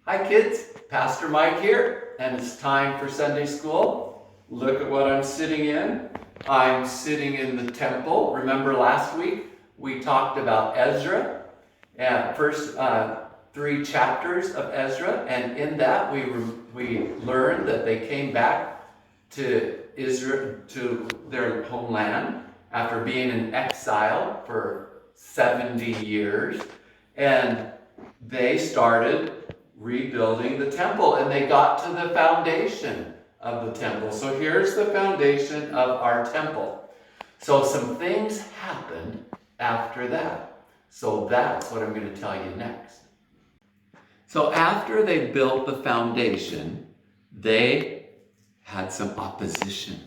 Hi kids, Pastor Mike here, and it's time for Sunday school. Look at what I'm sitting in. I'm sitting in the temple. Remember last week we talked about Ezra, and first 3 chapters of Ezra, and in that we learned that they came back to Israel, to their homeland after being in exile for 70 years, and they started rebuilding the temple, and they got to the foundation of the temple. So here's the foundation of our temple. So some things happened after that. So that's what I'm going to tell you next. So after they built the foundation, they had some opposition.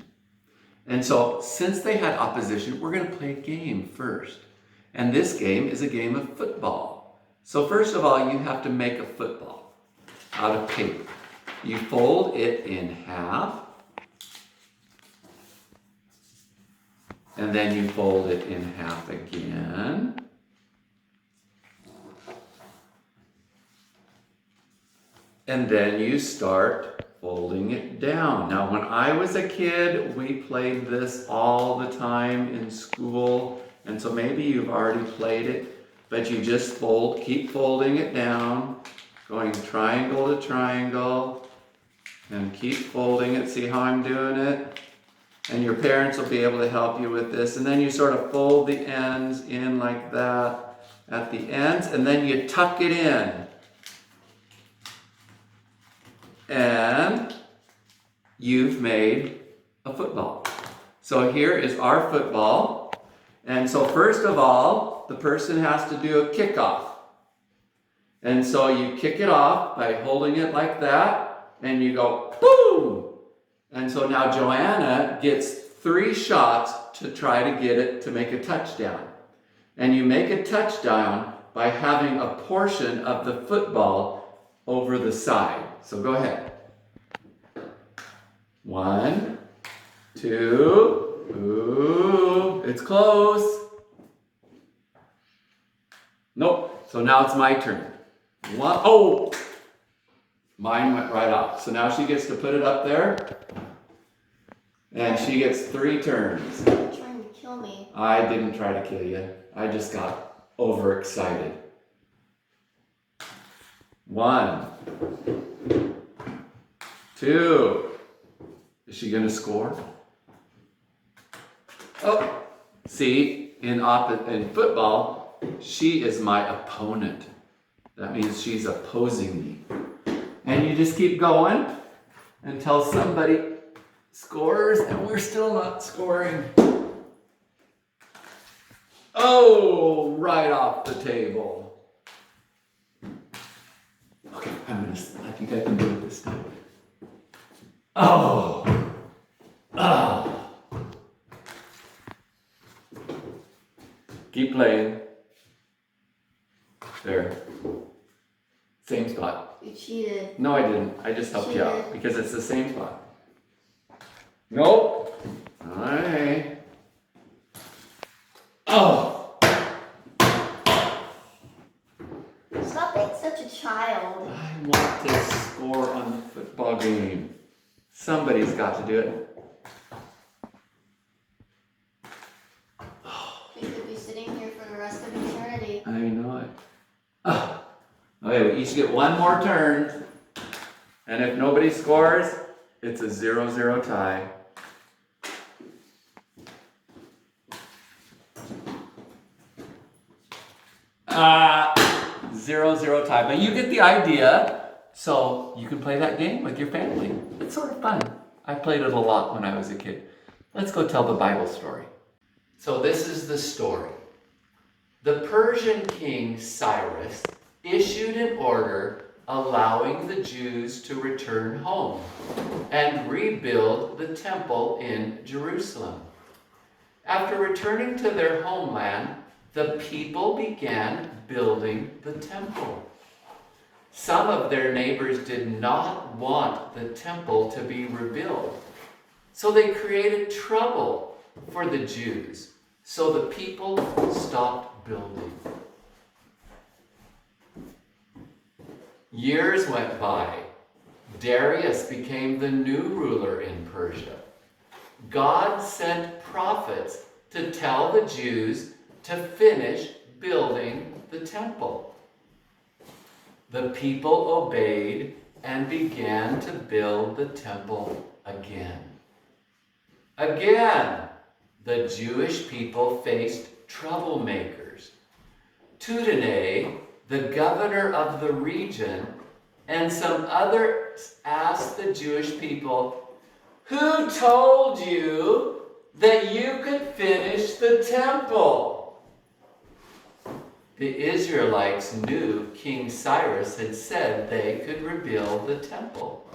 And so since they had opposition, we're going to play a game first. And this game is a game of football. So first of all, you have to make a football out of paper. You fold it in half, and then you fold it in half again. And then you start folding it down. Now, when I was a kid, we played this all the time in school, and so maybe you've already played it, but you just keep folding it down, going triangle to triangle, and keep folding it. See how I'm doing it? And your parents will be able to help you with this. And then you sort of fold the ends in like that at the ends, and then you tuck it in. And you've made a football. So here is our football. And so first of all, the person has to do a kickoff. And so you kick it off by holding it like that, and you go, boom! And so now Joanna gets 3 shots to try to get it to make a touchdown. And you make a touchdown by having a portion of the football over the side. So go ahead. 1, 2, ooh, it's close. Nope, so now it's my turn. 1, oh! Mine went right off. So now she gets to put it up there. And she gets 3 turns. You're trying to kill me. I didn't try to kill you. I just got overexcited. 1, 2. Is she going to score? Oh, see, in football, she is my opponent. That means she's opposing me. And you just keep going until somebody scores, and we're still not scoring. Oh, right off the table. Okay, I think I can do it this time. Oh. Oh. Keep playing. There. Same spot. You cheated. No, I didn't. I just helped you out because it's the same spot. Nope. All right. Oh. Stop being such a child. I want to score on the football game. Somebody's got to do it. You could be sitting here for the rest of eternity. I know it. Oh. Okay, we each get 1 more turn. And if nobody scores, it's a 0-0 tie. Zero, zero tie. But you get the idea. So you can play that game with your family. It's sort of fun. I played it a lot when I was a kid. Let's go tell the Bible story. So this is the story. The Persian king Cyrus issued an order allowing the Jews to return home and rebuild the temple in Jerusalem. After returning to their homeland, the people began building the temple. Some of their neighbors did not want the temple to be rebuilt, so they created trouble for the Jews. So the people stopped building. Years went by. Darius became the new ruler in Persia. God sent prophets to tell the Jews to finish building the temple. The people obeyed and began to build the temple again. Again, the Jewish people faced troublemakers. Tudene, the governor of the region, and some others asked the Jewish people, "Who told you that you could finish the temple?" The Israelites knew King Cyrus had said they could rebuild the temple.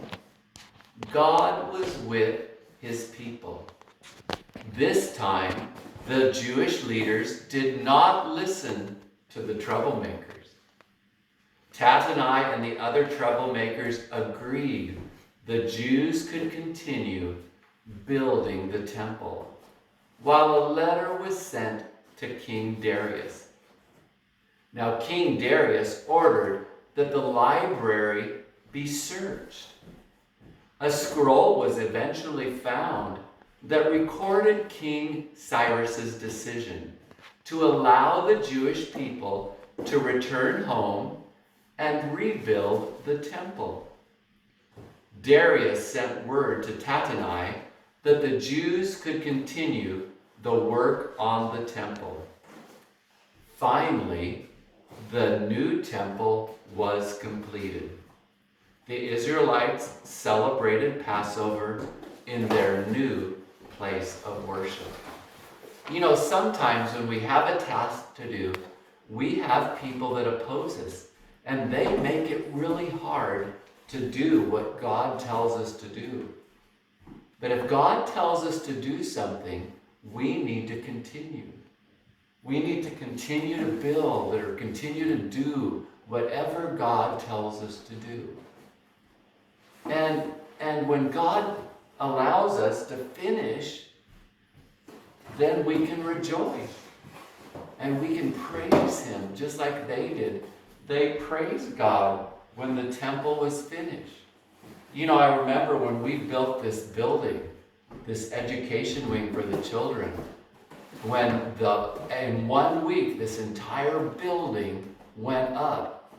God was with his people. This time, the Jewish leaders did not listen to the troublemakers. Tattenai and the other troublemakers agreed the Jews could continue building the temple, while a letter was sent to King Darius. Now, King Darius ordered that the library be searched. A scroll was eventually found that recorded King Cyrus's decision to allow the Jewish people to return home and rebuild the temple. Darius sent word to Tattenai that the Jews could continue the work on the temple. Finally, the new temple was completed. The Israelites celebrated Passover in their new place of worship. You know, sometimes when we have a task to do, we have people that oppose us, and they make it really hard to do what God tells us to do. But if God tells us to do something, we need to continue. We need to continue to build or continue to do whatever God tells us to do. And when God allows us to finish, then we can rejoice. And we can praise him just like they did. They praised God when the temple was finished. You know, I remember when we built this building, this education wing for the children, when in 1 week this entire building went up.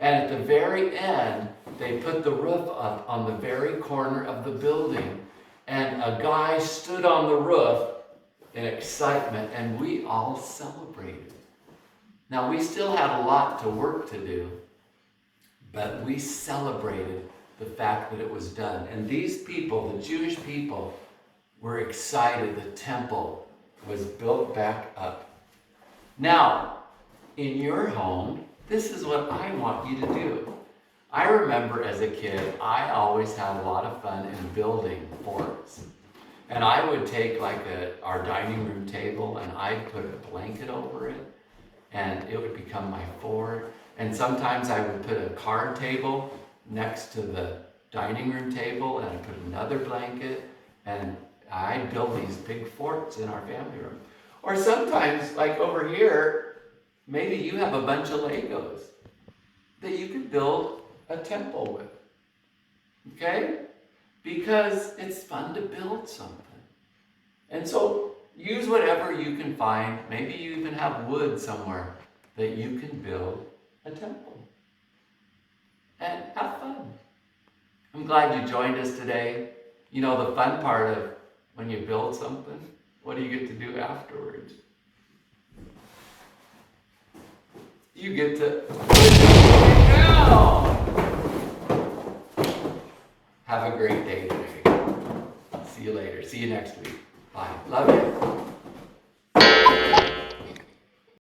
And at the very end, they put the roof up on the very corner of the building. And a guy stood on the roof in excitement, and we all celebrated. Now, we still had a lot to work to do, but we celebrated the fact that it was done. And these people, the Jewish people, were excited the temple was built back up. Now, in your home, this is what I want you to do. I remember as a kid, I always had a lot of fun in building forts. And I would take our dining room table and I'd put a blanket over it and it would become my fort. And sometimes I would put a card table next to the dining room table and I'd put another blanket, and I'd build these big forts in our family room. Or sometimes, like over here, maybe you have a bunch of Legos that you could build a temple with. Okay? Because it's fun to build something. And so use whatever you can find. Maybe you even have wood somewhere that you can build a temple. And have fun. I'm glad you joined us today. You know, the fun part of when you build something, what do you get to do afterwards? You get to put it down. Have a great day today. See you later. See you next week. Bye. Love you.